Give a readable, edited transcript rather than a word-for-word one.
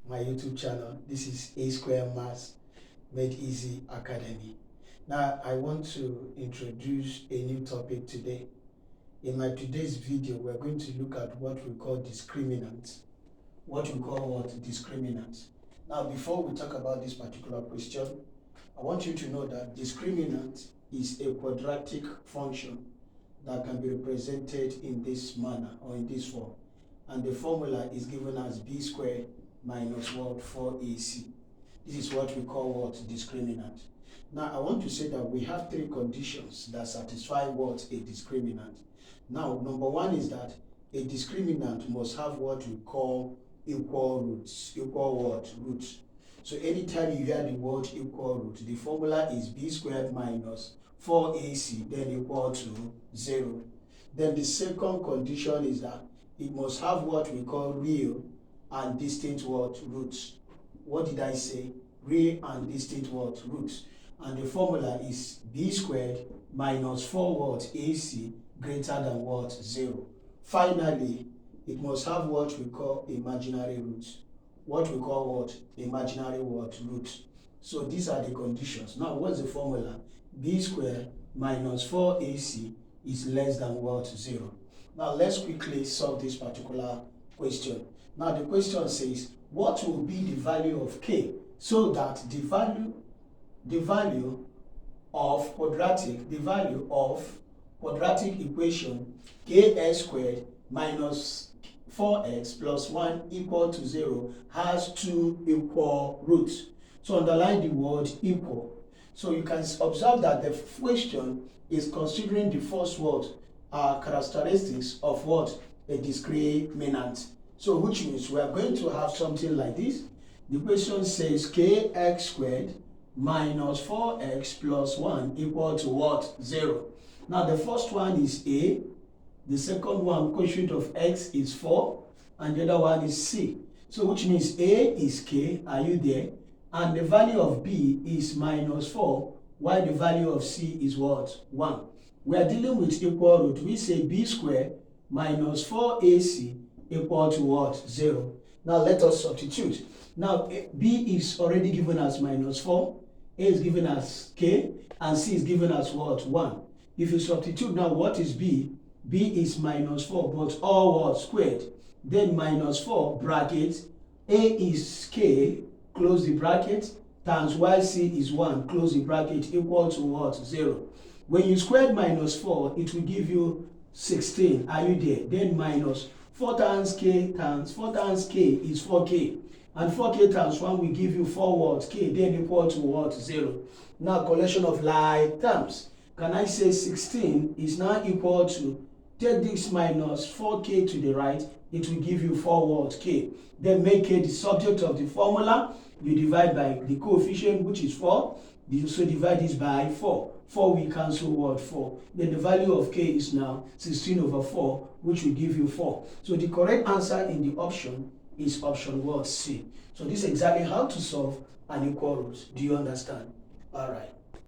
my YouTube channel. This is A Square Maths Made Easy Academy. Now I want to introduce a new topic today. In my today's video, we're going to look at what we call discriminant. What we call what? Discriminant. Now before we talk about this particular question, I want you to know that discriminant is a quadratic function that can be represented in this manner or in this form. And the formula is given as b squared minus what? 4ac. This is what we call what? Discriminant. Now I want to say that we have three conditions that satisfy what? A discriminant. Now number one is that a discriminant must have what we call equal roots. Equal what? Roots. So anytime you hear the word equal root, the formula is b squared minus 4ac then equal to 0. Then the second condition is that it must have what we call real and distinct what? Roots. What did I say? Real and distinct what? Roots. And the formula is b squared minus 4 what? ac greater than what? 0. Finally, it must have what we call imaginary roots. What we call what? Imaginary what? Roots. So these are the conditions. Now what's the formula? B squared minus 4ac is less than what? 0. Now let's quickly solve this particular question. Now the question says, what will be the value of k so that the value of quadratic equation kx squared minus 4x plus 1 equal to 0 has two equal roots. So underline the word equal. So you can observe that the question is considering the first word characteristics of what? A discriminant. So which means we are going to have something like this. The question says kx squared minus 4x plus 1 equal to what? 0. Now the first one is a, the second one quotient of x is 4, and the other one is c. So which means a is k, are you there? And the value of b is minus 4, while the value of c is what? 1. We are dealing with equal root. We say b squared minus 4ac equal to what? 0. Now let us substitute. Now b is already given as minus 4, a is given as k, and c is given as what? 1. If you substitute now, what is b? b is minus 4, but all what? Squared. Then minus 4 bracket, a is k, close the bracket, times yc is 1, close the bracket, equal to what? 0. When you squared minus 4, it will give you 16. Are you there? Then minus 4 times k is 4k. And 4k times 1 will give you 4 what? K, then equal to what? 0. Now collection of like terms. Can I say 16 is now equal to, take this minus 4k to the right, it will give you 4 what? K. Then make k the subject of the formula. You divide by the coefficient, which is 4. You also divide this by 4. 4 we cancel what? 4. Then the value of k is now 16 over 4, which will give you 4. So the correct answer in the option is option what? C. So this is exactly how to solve an equal root. Do you understand? All right.